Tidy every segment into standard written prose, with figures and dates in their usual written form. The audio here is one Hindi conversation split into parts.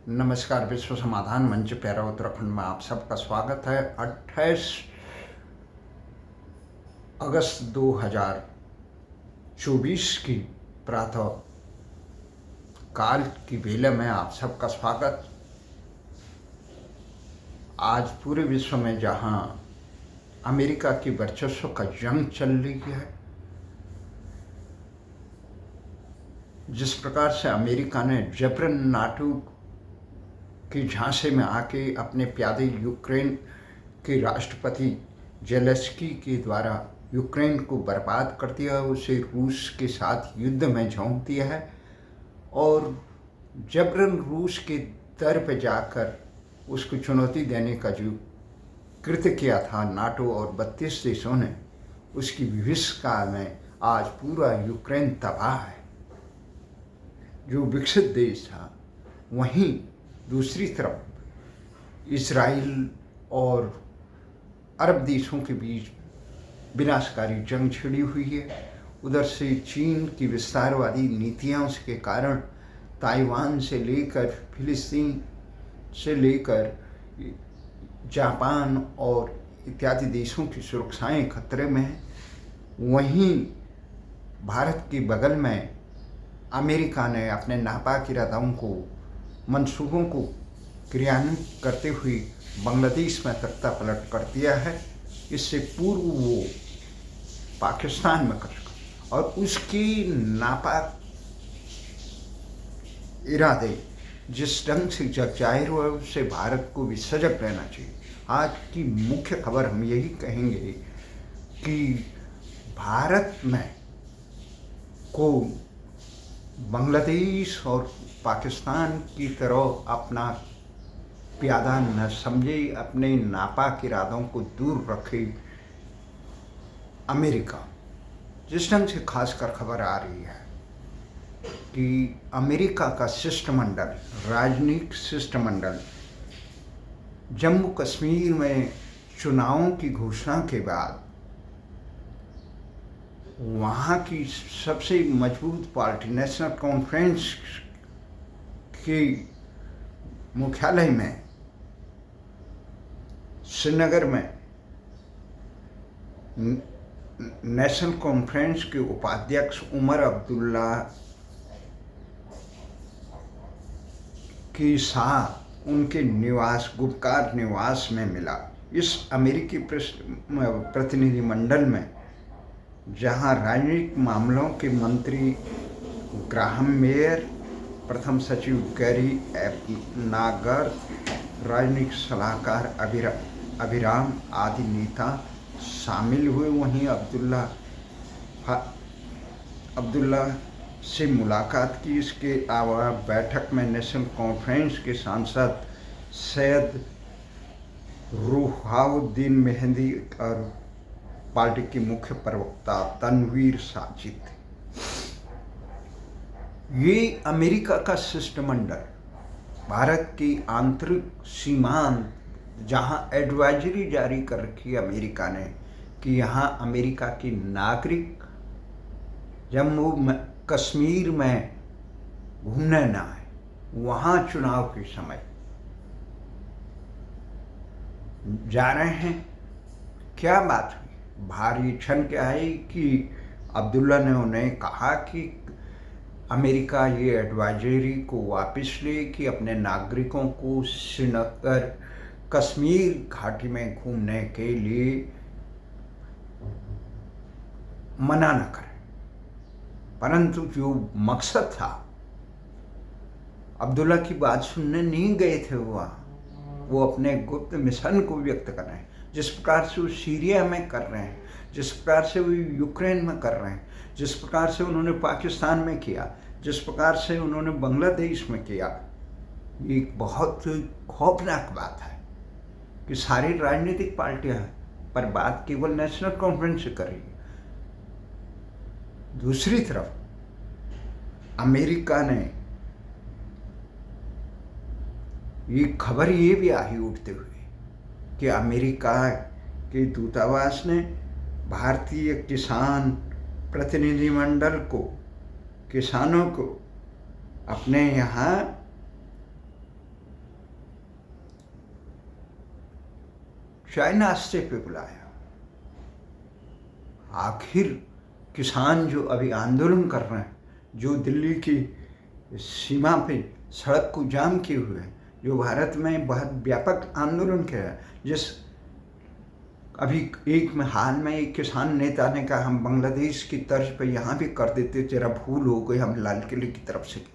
नमस्कार। विश्व समाधान मंच पैरा उत्तराखंड में आप सबका स्वागत है। 28 अगस्त 2024 की प्रातः काल की बेले में आप सबका स्वागत। आज पूरे विश्व में जहां अमेरिका की वर्चस्व का जंग चल रही है, जिस प्रकार से अमेरिका ने जबरन नाटो की झांसे में आके अपने प्यादे यूक्रेन के राष्ट्रपति जेलेंस्की के द्वारा यूक्रेन को बर्बाद कर दिया, उसे रूस के साथ युद्ध में झोंक दिया है और जबरन रूस के दर पर जाकर उसको चुनौती देने का जो कृत्य किया था नाटो और 32 देशों ने, उसकी विभीषिका में आज पूरा यूक्रेन तबाह है। जो विकसित देश था, वहीं दूसरी तरफ इजराइल और अरब देशों के बीच विनाशकारी जंग छिड़ी हुई है। उधर से चीन की विस्तारवादी नीतियों के कारण ताइवान से लेकर फिलिस्तीन से लेकर जापान और इत्यादि देशों की सुरक्षाएं खतरे में हैं। वहीं भारत के बगल में अमेरिका ने अपने नापाक इरादों को, मंसूबों को क्रियान्वित करते हुए बांग्लादेश में तख्ता पलट कर दिया है। इससे पूर्व वो पाकिस्तान में कर चुका और उसकी नापाक इरादे जिस ढंग से जग जाहिर हुआ, उससे भारत को भी सजग रहना चाहिए। आज की मुख्य खबर हम यही कहेंगे कि भारत में को बांग्लादेश और पाकिस्तान की तरह अपना प्यादा न समझे, अपने नापाक इरादों को दूर रखे। अमेरिका जिस ढंग से खासकर खबर आ रही है कि अमेरिका का शिष्टमंडल, राजनीतिक शिष्टमंडल, जम्मू कश्मीर में चुनावों की घोषणा के बाद वहाँ की सबसे मजबूत पार्टी नेशनल कॉन्फ्रेंस के मुख्यालय में श्रीनगर में नेशनल कॉन्फ्रेंस के उपाध्यक्ष उमर अब्दुल्ला के साथ उनके निवास, गुप्तकार निवास में मिला। इस अमेरिकी प्रतिनिधिमंडल में जहां राजनीतिक मामलों के मंत्री ग्राहम मेयर, प्रथम सचिव गैरी नागर, राजनीतिक सलाहकार अभिराम आदि नेता शामिल हुए। वहीं अब्दुल्ला से मुलाकात की। इसके अलावा बैठक में नेशनल कॉन्फ्रेंस के सांसद सैयद रुहाउद्दीन मेहंदी और पार्टी के मुख्य प्रवक्ता तनवीर साजिद थे। ये अमेरिका का शिष्टमंडल भारत की आंतरिक सीमांत, जहां एडवाइजरी जारी कर रखी है अमेरिका ने कि यहाँ अमेरिका के नागरिक जम्मू कश्मीर में घूमने ना आए, वहाँ चुनाव के समय जा रहे हैं। क्या बात हुई? भारी क्षण क्या है कि अब्दुल्ला ने उन्हें कहा कि अमेरिका ये एडवाइजरी को वापस ले कि अपने नागरिकों को श्रीनगर, कश्मीर घाटी में घूमने के लिए मना न करें। परंतु जो मकसद था, अब्दुल्ला की बात सुनने नहीं गए थे वो अपने गुप्त मिशन को व्यक्त कर रहे हैं। जिस प्रकार से वो सीरिया में कर रहे हैं, जिस प्रकार से वो यूक्रेन में कर रहे हैं, जिस प्रकार से उन्होंने पाकिस्तान में किया, जिस प्रकार से उन्होंने बांग्लादेश में किया, ये एक बहुत खौफनाक बात है कि सारी राजनीतिक पार्टियां पर बात केवल नेशनल कॉन्फ्रेंस से कर रही है। दूसरी तरफ अमेरिका ने ये खबर ये भी आई उठते हुए कि अमेरिका के दूतावास ने भारतीय किसान प्रतिनिधिमंडल को, किसानों को अपने यहाँ चाय नाश्ते पे बुलाया। आखिर किसान जो अभी आंदोलन कर रहे हैं, जो दिल्ली की सीमा पे सड़क को जाम किए हुए हैं, जो भारत में बहुत व्यापक आंदोलन किया है, जिस अभी एक में हाल में एक किसान नेता ने कहा हम बांग्लादेश की तर्ज पे यहाँ भी कर देते, जरा भूल हो गई, हम लाल किले की तरफ से किए।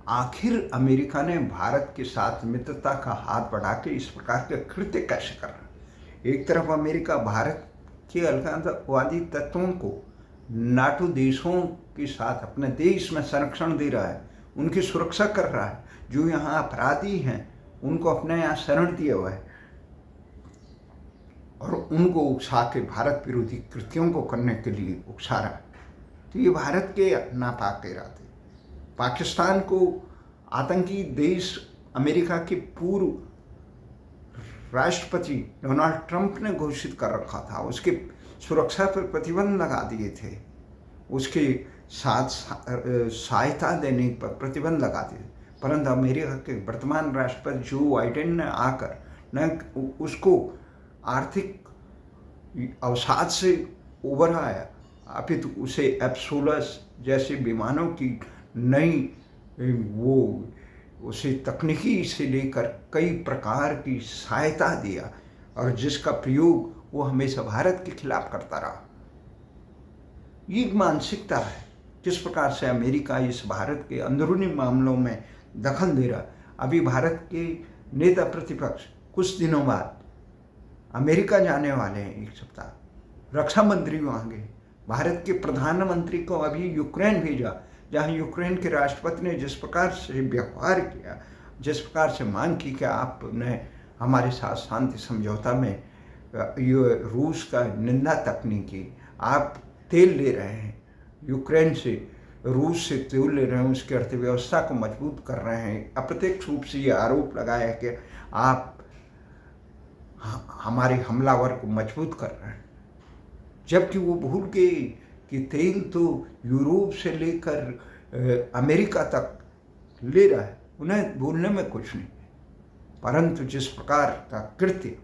आखिर अमेरिका ने भारत के साथ मित्रता का हाथ बढ़ा के इस प्रकार के कृत्य कैसे कर रहा है? एक तरफ अमेरिका भारत के अलगाववादी तत्वों को नाटो देशों के साथ अपने देश में संरक्षण दे रहा है, उनकी सुरक्षा कर रहा है, जो यहाँ अपराधी हैं उनको अपने यहाँ शरण दिया हुआ है और उनको उकसा के भारत विरोधी कृत्यों को करने के लिए उकसा रहा है। तो ये भारत के नापाक इरादे। पाकिस्तान को आतंकी देश अमेरिका के पूर्व राष्ट्रपति डोनाल्ड ट्रंप ने घोषित कर रखा था, उसके सुरक्षा पर प्रतिबंध लगा दिए थे, उसके साथ सहायता देने पर प्रतिबंध लगा दिए। परंतु अमेरिका के वर्तमान राष्ट्रपति जो बाइडेन ने आकर न उसको आर्थिक अवसाद से उभर आया, अपितु उसे F-16 जैसे विमानों की नई वो उसे तकनीकी से लेकर कई प्रकार की सहायता दिया और जिसका प्रयोग वो हमेशा भारत के खिलाफ करता रहा। ये मानसिकता है किस प्रकार से अमेरिका इस भारत के अंदरूनी मामलों में दखल दे रहा। अभी भारत के नेता प्रतिपक्ष कुछ दिनों बाद अमेरिका जाने वाले हैं, एक सप्ताह रक्षा मंत्री वहाँ गए। भारत के प्रधानमंत्री को अभी यूक्रेन भेजा, जहाँ यूक्रेन के राष्ट्रपति ने जिस प्रकार से व्यवहार किया, जिस प्रकार से मांग की कि आपने हमारे साथ शांति समझौता में ये रूस का निंदा तक नहीं की, आप तेल ले रहे हैं यूक्रेन से, रूस से तेल ले रहे हैं, उसकी अर्थव्यवस्था को मजबूत कर रहे हैं। अप्रत्यक्ष रूप से ये आरोप लगाया कि आप हमारे हमलावर को मजबूत कर रहे हैं, जबकि वो भूल गए कि तेल तो यूरोप से लेकर अमेरिका तक ले रहा है, उन्हें भूलने में कुछ नहीं। परंतु जिस प्रकार का कृत्य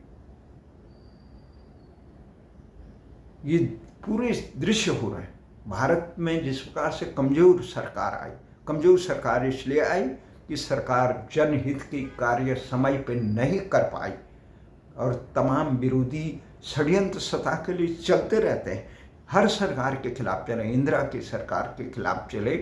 ये पूरे दृश्य हो रहे हैं भारत में, जिस प्रकार से कमजोर सरकार आई, कमजोर सरकार इसलिए आई कि सरकार जनहित के कार्य समय पर नहीं कर पाई और तमाम विरोधी षड्यंत्र सत्ता के लिए चलते रहते हैं। हर सरकार के खिलाफ चले, इंदिरा की सरकार के खिलाफ चले,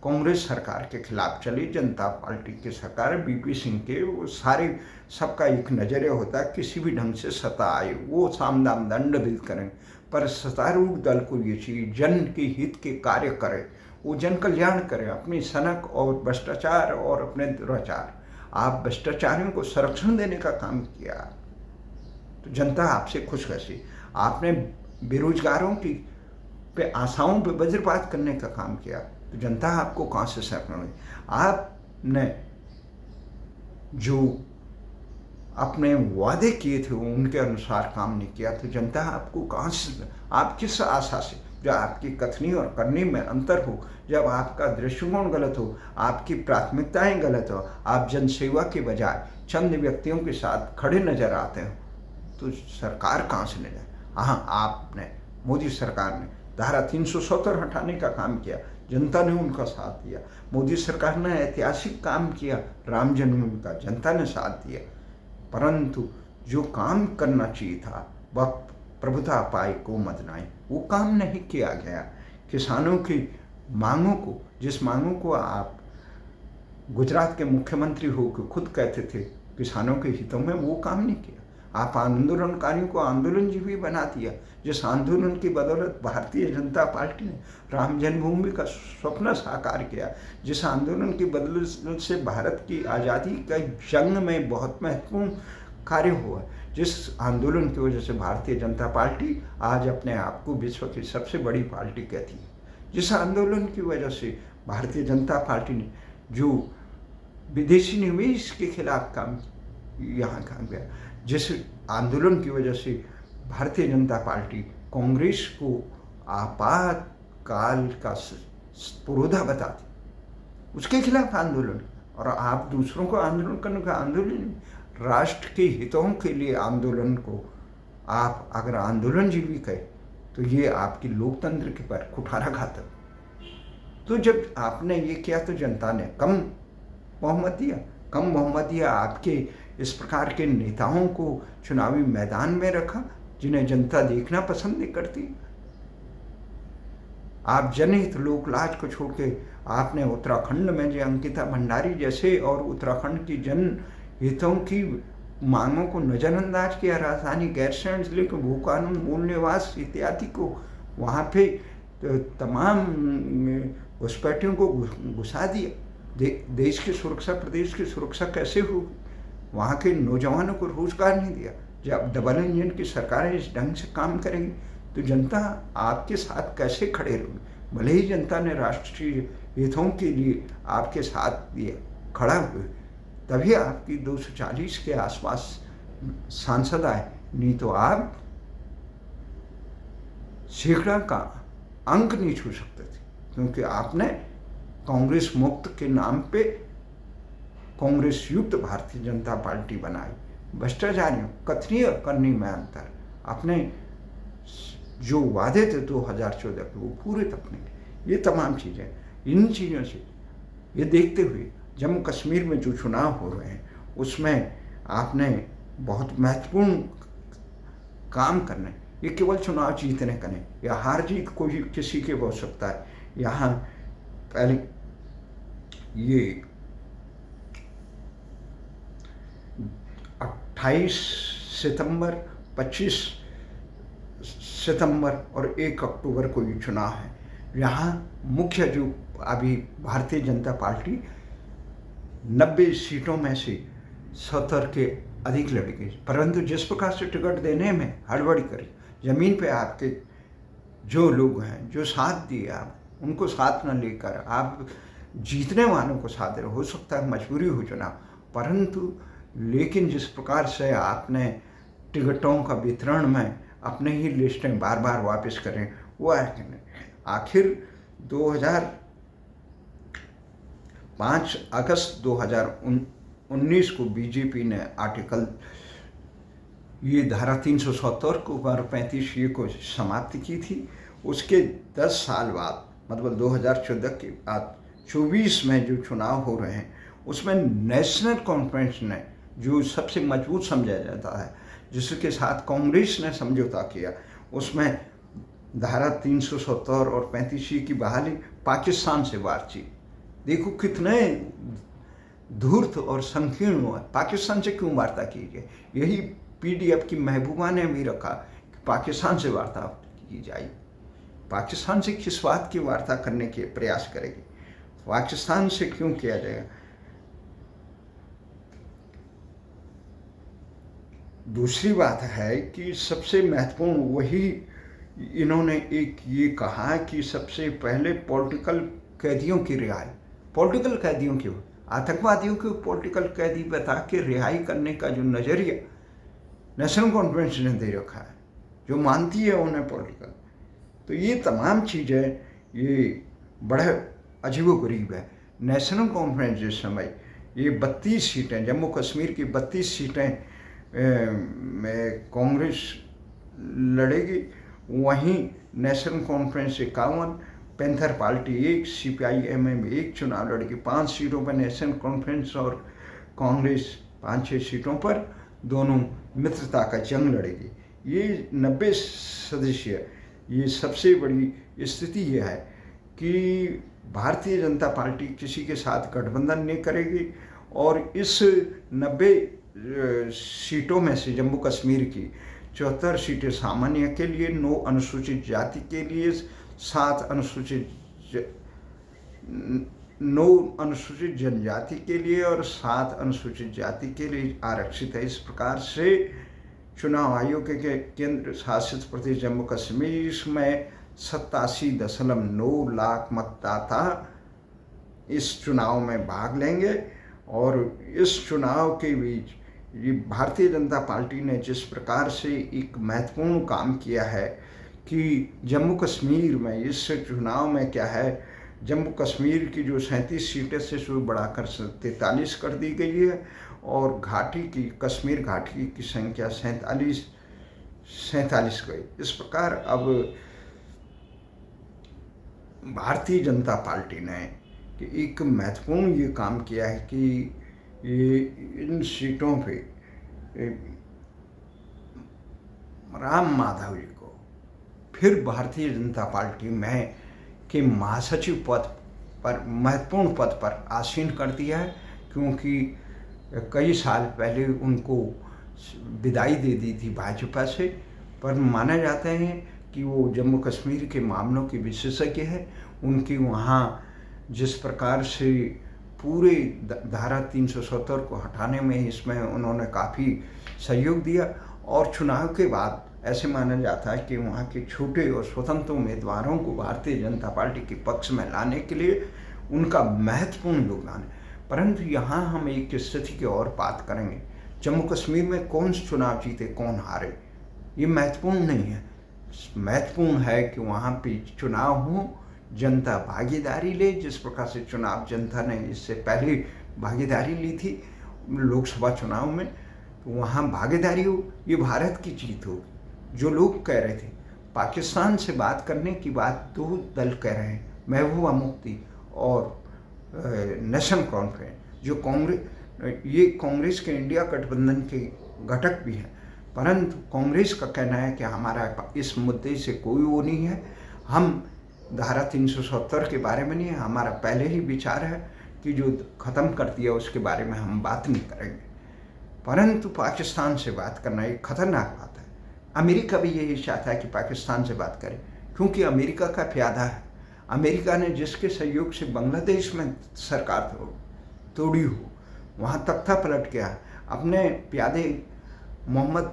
कांग्रेस सरकार के खिलाफ चले, जनता पार्टी की सरकार, बीपी सिंह के, वो सारे सबका एक नजरिया होता है किसी भी ढंग से सत्ता आए वो साम दाम दंड भेद करें, पर सत्तारूढ़ दल को ये चाहिए जन के हित के कार्य करे, वो जन कल्याण करे, अपनी सनक और भ्रष्टाचार और अपने दुराचार। आप भ्रष्टाचारियों को संरक्षण देने का काम किया तो जनता आपसे खुश कैसी। आपने बेरोजगारों की पे आशाओं पे वज्रपात करने का काम किया तो जनता आपको कहाँ से संरक्षण देगी। आपने जो अपने वादे किए थे उनके अनुसार काम नहीं किया तो जनता आपको कहाँ से, आप किस आशा से, जब आपकी कथनी और करनी में अंतर हो, जब आपका दृष्टिकोण गलत हो, आपकी प्राथमिकताएं गलत हो, आप जनसेवा के बजाय चंद व्यक्तियों के साथ खड़े नजर आते हो तो सरकार कहाँ से ले जाए। हाँ, आपने मोदी सरकार ने धारा 370 हटाने का काम किया, जनता ने उनका साथ दिया। मोदी सरकार ने ऐतिहासिक काम किया, राम जन्मभूमि का, जनता ने साथ दिया। परंतु जो काम करना चाहिए था वह प्रभुता पाए को मत नाई, वो काम नहीं किया गया। किसानों की मांगों को, जिस मांगों को आप गुजरात के मुख्यमंत्री होकर खुद कहते थे किसानों के हितों में, वो काम नहीं किया। आप आंदोलनकारियों को आंदोलनजीवी बना दिया। जिस आंदोलन की बदौलत भारतीय जनता पार्टी ने राम जन्मभूमि का स्वप्न साकार किया, जिस आंदोलन की बदौलत से भारत की आज़ादी का जंग में बहुत महत्वपूर्ण कार्य हुआ, जिस आंदोलन की वजह से भारतीय जनता पार्टी आज अपने आप को विश्व की सबसे बड़ी पार्टी कहती है, जिस आंदोलन की वजह से भारतीय जनता पार्टी ने जो विदेशी निवेश के खिलाफ काम यहाँ काम किया, जिस आंदोलन की वजह से भारतीय जनता पार्टी कांग्रेस को आपातकाल का पुरोधा बताती, उसके खिलाफ आंदोलन। और आप दूसरों को आंदोलन करने का आंदोलन, राष्ट्र के हितों के लिए आंदोलन को आप अगर आंदोलनजीवी कहें तो ये आपकी लोकतंत्र के पर कुठाराघात। तो जब आपने ये किया तो जनता ने कम बहुमत दिया। आपके इस प्रकार के नेताओं को चुनावी मैदान में रखा जिन्हें जनता देखना पसंद नहीं करती। आप जनहित लोकलाज को छोड़ के आपने उत्तराखंड में जो अंकिता भंडारी जैसे और उत्तराखंड की जन हितों की मांगों को नज़रअंदाज किया। राजधानी गैरसैंण जिले के भू कानून, मूल निवास इत्यादि को वहाँ पे तमाम घुसपैठियों को घुसा दिया। देश की सुरक्षा, प्रदेश की सुरक्षा कैसे होगी? वहाँ के नौजवानों को रोजगार नहीं दिया। जब डबल इंजन की सरकारें इस ढंग से काम करेंगी तो जनता आपके साथ कैसे खड़े रहेगी? भले ही जनता ने राष्ट्रीय हितों के लिए आपके साथ दिया खड़ा हुए, तभी आपकी 240 के आसपास सांसद आए, नहीं तो आप सैकड़ा का अंक नहीं छू सकते थे, क्योंकि आपने कांग्रेस मुक्त के नाम पे कांग्रेस युक्त भारतीय जनता पार्टी बनाई। भ्रष्टाचारियों कथनीय करनी में अंतर, आपने जो वादे थे 2014 के वो पूरे तक नहीं। ये तमाम चीज़ें, इन चीज़ों से ये देखते हुए जम्मू कश्मीर में जो चुनाव हो रहे हैं उसमें आपने बहुत महत्वपूर्ण काम करने, ये केवल चुनाव जीतने का नहीं, या हार जीत कोई किसी के हो सकता है। यहाँ पहले ये 28 सितंबर, 25 सितंबर और 1 अक्टूबर को ये चुनाव है। यहाँ मुख्य जो अभी भारतीय जनता पार्टी 90 सीटों में से 70 के अधिक लड़ेगी, परंतु जिस प्रकार से टिकट देने में हड़बड़ी करी, जमीन पे आपके जो लोग हैं जो साथ दिए, आप उनको साथ न लेकर आप जीतने वालों को साथ दे रहे, हो सकता है मजबूरी हो चुनाव, परंतु लेकिन जिस प्रकार से आपने टिकटों का वितरण में अपने ही लिस्टें बार बार वापस करें, वो आखिर 5 अगस्त 2019 को बीजेपी ने आर्टिकल ये धारा 370 को और 35 को समाप्त की थी। उसके 10 साल बाद, मतलब 2014 के बाद 24 में जो चुनाव हो रहे हैं उसमें नेशनल कॉन्फ्रेंस ने, जो सबसे मजबूत समझा जाता है, जिसके साथ कांग्रेस ने समझौता किया, उसमें धारा 370 और 35 की बहाली, पाकिस्तान से बातचीत। देखो कितने धूर्त और संकीर्ण हुआ। पाकिस्तान से क्यों वार्ता कीजिए? यही पीडीएफ की महबूबा ने भी रखा कि पाकिस्तान से वार्ता की जाए। पाकिस्तान से किस बात की वार्ता करने के प्रयास करेगी? पाकिस्तान से क्यों किया जाएगा? दूसरी बात है कि सबसे महत्वपूर्ण वही इन्होंने एक ये कहा कि सबसे पहले पॉलिटिकल कैदियों की रिहाई। पॉलिटिकल कैदियों की, आतंकवादियों को पॉलिटिकल कैदी बता के रिहाई करने का जो नज़रिया नेशनल कॉन्फ्रेंस ने दे रखा है, जो मानती है उन्हें पॉलिटिकल, तो ये तमाम चीज़ें ये बड़ा अजीबोगरीब है। नेशनल कॉन्फ्रेंस जिस समय ये 32 सीटें, जम्मू कश्मीर की 32 सीटें में कांग्रेस लड़ेगी, वहीं national conference 51, panther party 1, CPI-MM 1 चुनाव लड़ेगी। 5 सीटों पर नेशनल कॉन्फ्रेंस और कांग्रेस 5-6 सीटों पर दोनों मित्रता का जंग लड़ेगी। ये 90 सदस्य, ये सबसे बड़ी स्थिति ये है कि भारतीय जनता पार्टी किसी के साथ गठबंधन नहीं करेगी, और इस 90 सीटों में से जम्मू कश्मीर की 74 सीटें सामान्य के लिए, 9 अनुसूचित जाति के लिए, 9 अनुसूचित जनजाति के लिए और 7 अनुसूचित जाति के लिए आरक्षित है। इस प्रकार से चुनाव आयोग के केंद्र शासित प्रदेश जम्मू कश्मीर में 87.9 लाख मतदाता इस चुनाव में भाग लेंगे। और इस चुनाव के बीच ये भारतीय जनता पार्टी ने जिस प्रकार से एक महत्वपूर्ण काम किया है कि जम्मू कश्मीर में इस चुनाव में क्या है, जम्मू कश्मीर की जो 37 सीटें से सो बढ़ाकर 43 कर दी गई है और घाटी की कश्मीर घाटी की संख्या 47 गई। इस प्रकार अब भारतीय जनता पार्टी ने एक महत्वपूर्ण ये काम किया है कि ये इन सीटों पे राम माधव जी को फिर भारतीय जनता पार्टी में के महासचिव पद पर महत्वपूर्ण पद पर आसीन कर दिया है, क्योंकि कई साल पहले उनको विदाई दे दी थी भाजपा से। पर माना जाता है कि वो जम्मू कश्मीर के मामलों के विशेषज्ञ है। उनकी वहाँ जिस प्रकार से पूरे धारा 370 को हटाने में इसमें उन्होंने काफ़ी सहयोग दिया और चुनाव के बाद ऐसे माना जाता है कि वहाँ के छोटे और स्वतंत्र उम्मीदवारों को भारतीय जनता पार्टी के पक्ष में लाने के लिए उनका महत्वपूर्ण योगदान है। परंतु यहाँ हम एक स्थिति की और बात करेंगे, जम्मू कश्मीर में कौन चुनाव जीते कौन हारे ये महत्वपूर्ण नहीं है। महत्वपूर्ण है कि वहाँ पे चुनाव हो, जनता भागीदारी ले। जिस प्रकार से चुनाव जनता ने इससे पहले भागीदारी ली थी लोकसभा चुनाव में, तो वहाँ भागीदारी हो, ये भारत की जीत होगी। जो लोग कह रहे थे पाकिस्तान से बात करने की बात, दो दल कह रहे हैं, महबूबा मुफ्ती और नेशनल कॉन्फ्रेंस, जो कांग्रेस के इंडिया गठबंधन के घटक भी हैं। परंतु कांग्रेस का कहना है कि हमारा इस मुद्दे से कोई वो नहीं है, हम धारा 370 के बारे में नहीं है, हमारा पहले ही विचार है कि जो ख़त्म कर दिया उसके बारे में हम बात नहीं करेंगे। परंतु पाकिस्तान से बात करना एक खतरनाक बात है। अमेरिका भी यही चाहता है कि पाकिस्तान से बात करें, क्योंकि अमेरिका का प्यादा है। अमेरिका ने जिसके सहयोग से बांग्लादेश में सरकार तोड़ी हो, वहाँ तख्ता पलट गया, अपने प्यादे मोहम्मद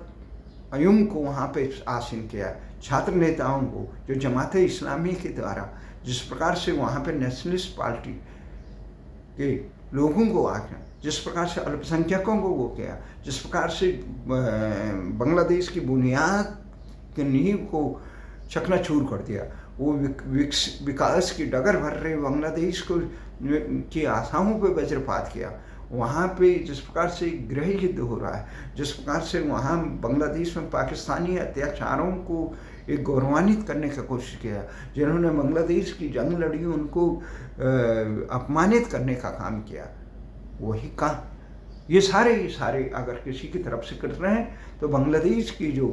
अयूम को वहाँ पे आसीन किया, छात्र नेताओं को, जो जमाते इस्लामी के द्वारा जिस प्रकार से वहाँ पे नेशनलिस्ट पार्टी के लोगों को आकर, जिस प्रकार से अल्पसंख्यकों को वो किया, जिस प्रकार से बांग्लादेश की बुनियाद की नींव को चकनाचूर कर दिया, वो विकास की डगर भर रहे बांग्लादेश को की आशाओं पे वज्रपात किया। वहाँ पे जिस प्रकार से गृह युद्ध हो रहा है, जिस प्रकार से वहाँ बांग्लादेश में पाकिस्तानी अत्याचारों को एक गौरवान्वित करने का कोशिश किया, जिन्होंने बांग्लादेश की जंग लड़ी उनको अपमानित करने का काम किया, वही काम ये सारे अगर किसी की तरफ से कर रहे हैं तो बांग्लादेश की जो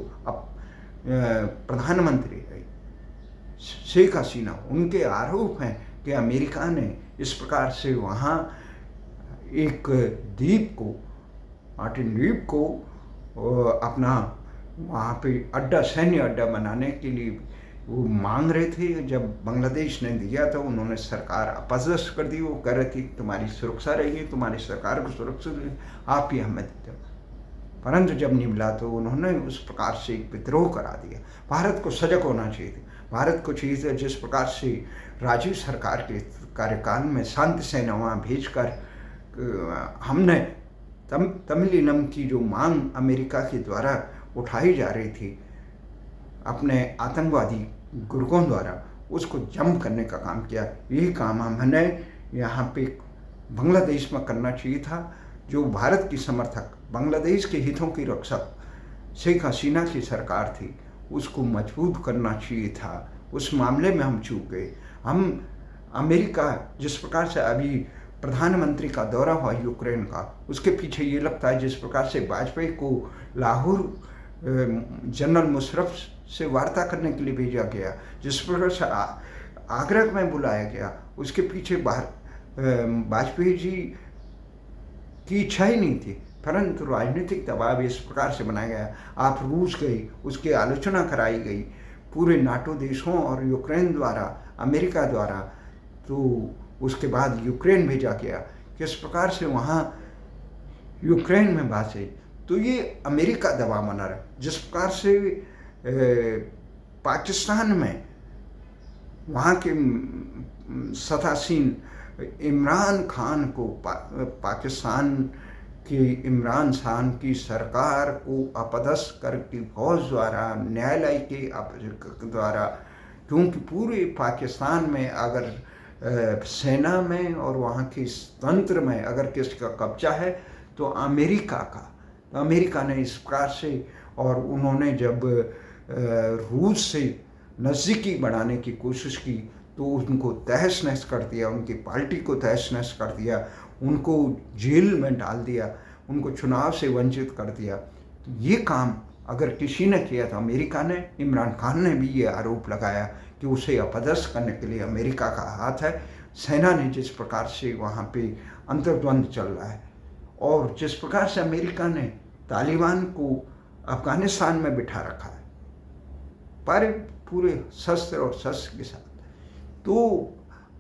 प्रधानमंत्री है शेख हसीना, उनके आरोप हैं कि अमेरिका ने इस प्रकार से वहाँ एक द्वीप को, मार्टिन द्वीप को अपना वहाँ पे अड्डा, सैन्य अड्डा बनाने के लिए वो मांग रहे थे। जब बांग्लादेश ने दिया तो उन्होंने सरकार अपदस्थ कर दी। वो कह रहे थे तुम्हारी सुरक्षा रहेगी, तुम्हारी सरकार को सुरक्षा आप ही हमें देते हो। परंतु जब नहीं मिला तो उन्होंने उस प्रकार से एक विद्रोह करा दिया। भारत को सजग होना चाहिए था। भारत को चाहिए था जिस प्रकार से राजीव सरकार के कार्यकाल में शांति सेना वहाँ भेज कर हमने तमिलिनम की जो मांग अमेरिका के द्वारा उठाई जा रही थी अपने आतंकवादी गुर्गों द्वारा, उसको जम करने का काम किया। यही काम हमने यहाँ पे बांग्लादेश में करना चाहिए था। जो भारत की समर्थक, बांग्लादेश के हितों की रक्षक शेख हसीना की सरकार थी, उसको मजबूत करना चाहिए था। उस मामले में हम चूक गए। हम अमेरिका जिस प्रकार से अभी प्रधानमंत्री का दौरा हुआ यूक्रेन का, उसके पीछे ये लगता है जिस प्रकार से वाजपेयी को लाहौर जनरल मुशर्रफ से वार्ता करने के लिए भेजा गया, जिस प्रकार से आगरा में बुलाया गया, उसके पीछे वाजपेयी जी की इच्छा ही नहीं थी, परंतु राजनीतिक दबाव इस प्रकार से बनाया गया। आप रूस गई, उसकी आलोचना कराई गई पूरे नाटो देशों और यूक्रेन द्वारा, अमेरिका द्वारा, तो उसके बाद यूक्रेन भेजा गया, किस प्रकार से वहाँ यूक्रेन में बात है। तो ये अमेरिका दबाव बना रहा है। जिस प्रकार से पाकिस्तान में वहाँ के सतासीन इमरान खान को पाकिस्तान की इमरान खान की सरकार को अपदस्थ करके फौज द्वारा, न्यायालय के द्वारा, क्योंकि पूरे पाकिस्तान में अगर सेना में और वहाँ के तंत्र में अगर किसका कब्जा है तो अमेरिका का। तो अमेरिका ने इस प्रकार से, और उन्होंने जब रूस से नज़दीकी बढ़ाने की कोशिश की तो उनको तहस नहस कर दिया, उनकी पार्टी को तहस नहस कर दिया, उनको जेल में डाल दिया, उनको चुनाव से वंचित कर दिया। तो ये काम अगर किसी ने किया तो अमेरिका ने। इमरान खान ने भी ये आरोप लगाया कि उसे अपदस्थ करने के लिए अमेरिका का हाथ है। सेना ने जिस प्रकार से वहाँ पे अंतर्द्वंद चल रहा है, और जिस प्रकार से अमेरिका ने तालिबान को अफगानिस्तान में बिठा रखा है पर पूरे शस्त्र और शस्त्र के साथ, तो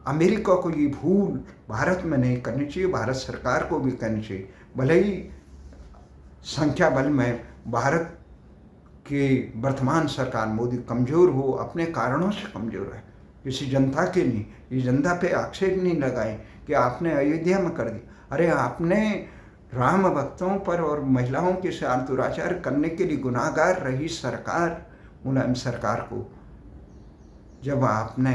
अमेरिका को ये भूल भारत में नहीं करनी चाहिए, भारत सरकार को भी करनी चाहिए। भले ही संख्या बल में भारत के वर्तमान सरकार मोदी कमज़ोर हो, अपने कारणों से कमज़ोर है, किसी जनता के नहीं। ये जनता पे आक्षेप नहीं लगाए कि आपने अयोध्या में कर दिया। अरे आपने राम भक्तों पर और महिलाओं के साथ दुराचार करने के लिए गुनाहगार रही सरकार, मुलायम सरकार को जब आपने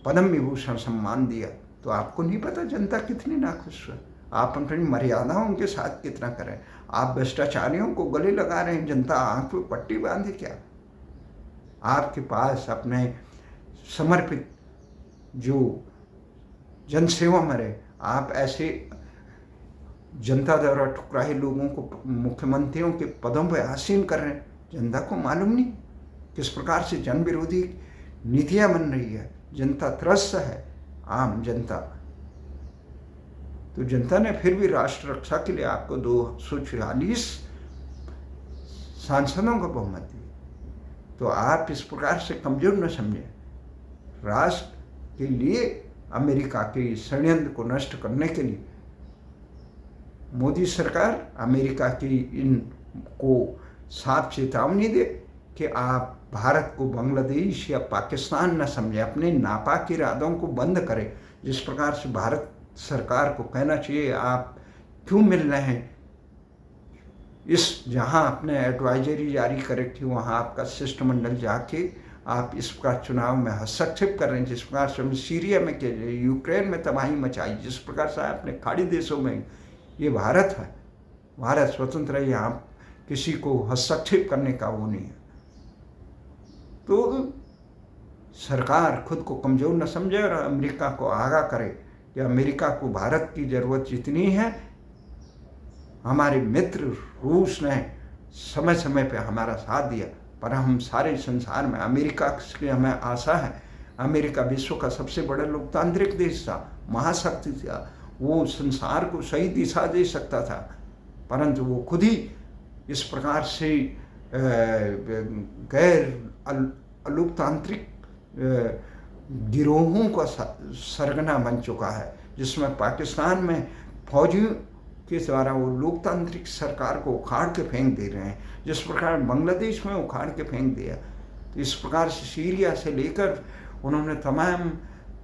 पद्म विभूषण सम्मान दिया तो आपको नहीं पता जनता कितनी नाखुश है। आप अपनी मर्यादाओं के साथ कितना करें। आप भ्रष्टाचारियों को गले लगा रहे हैं, जनता आंख पे पट्टी बांधे क्या? आपके पास अपने समर्पित जो जनसेवा में रहे, आप ऐसे जनता द्वारा ठुकराए लोगों को मुख्यमंत्रियों के पदों पर आसीन कर रहे हैं। जनता को मालूम नहीं किस प्रकार से जन विरोधी नीतियां बन रही है। जनता त्रस्त है, आम जनता। तो जनता ने फिर भी राष्ट्र रक्षा के लिए आपको 246 सांसदों का बहुमत दिया। तो आप इस प्रकार से कमजोर न समझें। राष्ट्र के लिए अमेरिका के षड्यंत्र को नष्ट करने के लिए मोदी सरकार अमेरिका की इनको साफ चेतावनी दे कि आप भारत को बांग्लादेश या पाकिस्तान न समझे, अपने नापाक इरादों को बंद करें। जिस प्रकार से भारत सरकार को कहना चाहिए आप क्यों मिल रहे हैं, इस जहां आपने एडवाइजरी जारी करे थी वहां आपका शिष्टमंडल जाके आप इस प्रकार चुनाव में हस्तक्षेप कर रहे हैं। जिस प्रकार से हमने सीरिया में किया, यूक्रेन में तबाही मचाई, जिस प्रकार से आपने खाड़ी देशों में, ये भारत है, भारत स्वतंत्र है, यहाँ किसी को हस्तक्षेप करने का वो नहीं है। तो सरकार खुद को कमज़ोर न समझे और अमेरिका को आगाह करे कि अमेरिका को भारत की ज़रूरत जितनी है। हमारे मित्र रूस ने समय समय पे हमारा साथ दिया, पर हम सारे संसार में अमेरिका से हमें आशा है। अमेरिका विश्व का सबसे बड़ा लोकतांत्रिक देश था, महाशक्ति था, वो संसार को सही दिशा दे सकता था, परंतु वो खुद ही इस प्रकार से गैर लोकतांत्रिक गिरोहों का सरगना बन चुका है, जिसमें पाकिस्तान में फौजियों के द्वारा वो लोकतांत्रिक सरकार को उखाड़ के फेंक दे रहे हैं, जिस प्रकार बांग्लादेश में उखाड़ के फेंक दिया। तो इस प्रकार से सीरिया से लेकर उन्होंने तमाम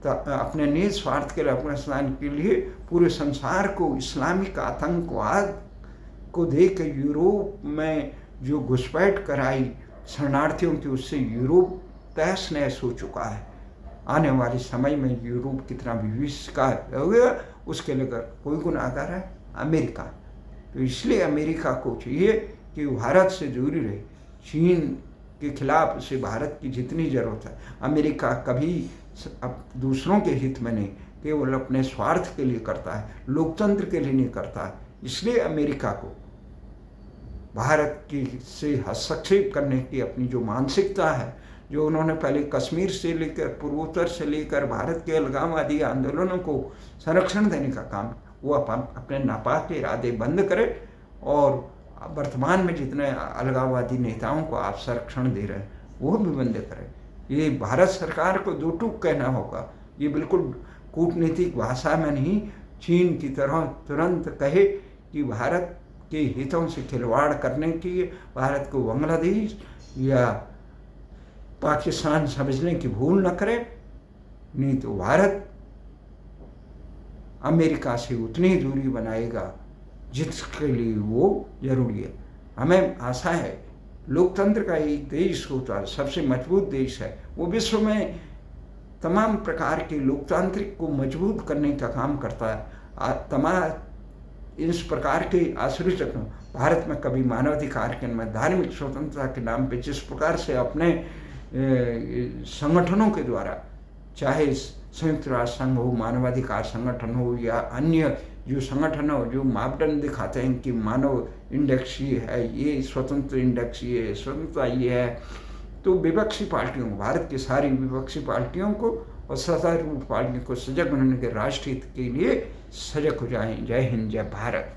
अपने निज स्वार्थ के लिए, अफगानिस्तान के लिए पूरे संसार को इस्लामिक आतंकवाद को देकर यूरोप में जो घुसपैठ कराई शरणार्थियों की, उससे यूरोप तहस नहस हो चुका है। आने वाले समय में यूरोप कितना विविष्कार होगा उसके लिए कोई गुनाहगार है अमेरिका। तो इसलिए अमेरिका को चाहिए कि भारत से दूरी रहे। चीन के खिलाफ उसे भारत की जितनी ज़रूरत है। अमेरिका कभी दूसरों के हित में नहीं, केवल अपने स्वार्थ के लिए करता है, लोकतंत्र के लिए नहीं करता है। इसलिए अमेरिका को भारत की से हस्तक्षेप करने की अपनी जो मानसिकता है, जो उन्होंने पहले कश्मीर से लेकर पूर्वोत्तर से लेकर भारत के अलगाववादी आंदोलनों को संरक्षण देने का काम, वो अपने नापाक इरादे बंद करे और वर्तमान में जितने अलगाववादी नेताओं को आप संरक्षण दे रहे हैं वो भी बंद करें। ये भारत सरकार को दो टूक कहना होगा, ये बिल्कुल कूटनीतिक भाषा में नहीं, चीन की तरह तुरंत कहे कि भारत के हितों से खिलवाड़ करने की, भारत को बांग्लादेश या पाकिस्तान समझने की भूल न करे, नहीं तो भारत अमेरिका से उतनी दूरी बनाएगा जिसके लिए वो जरूरी है। हमें आशा है लोकतंत्र का एक देश होता है, सबसे मजबूत देश है, वो विश्व में तमाम प्रकार के लोकतांत्रिक को मजबूत करने का काम करता है। तमाम इस प्रकार के आश्रितों भारत में कभी मानवाधिकार के में धार्मिक स्वतंत्रता के नाम पे जिस प्रकार से अपने संगठनों के द्वारा, चाहे संयुक्त राष्ट्र संघ हो, मानवाधिकार संगठन हो या अन्य जो संगठन हो, जो मापदंड दिखाते हैं कि मानव इंडेक्स ये है, ये स्वतंत्र इंडेक्स ये है, स्वतंत्रता ये है, तो विपक्षी पार्टियों, भारत की सारी विपक्षी पार्टियों को और सत्तारूढ़ पार्टियों को सजग होने के राष्ट्र हित के लिए सजग हो जाएं। जय हिंद, जय भारत।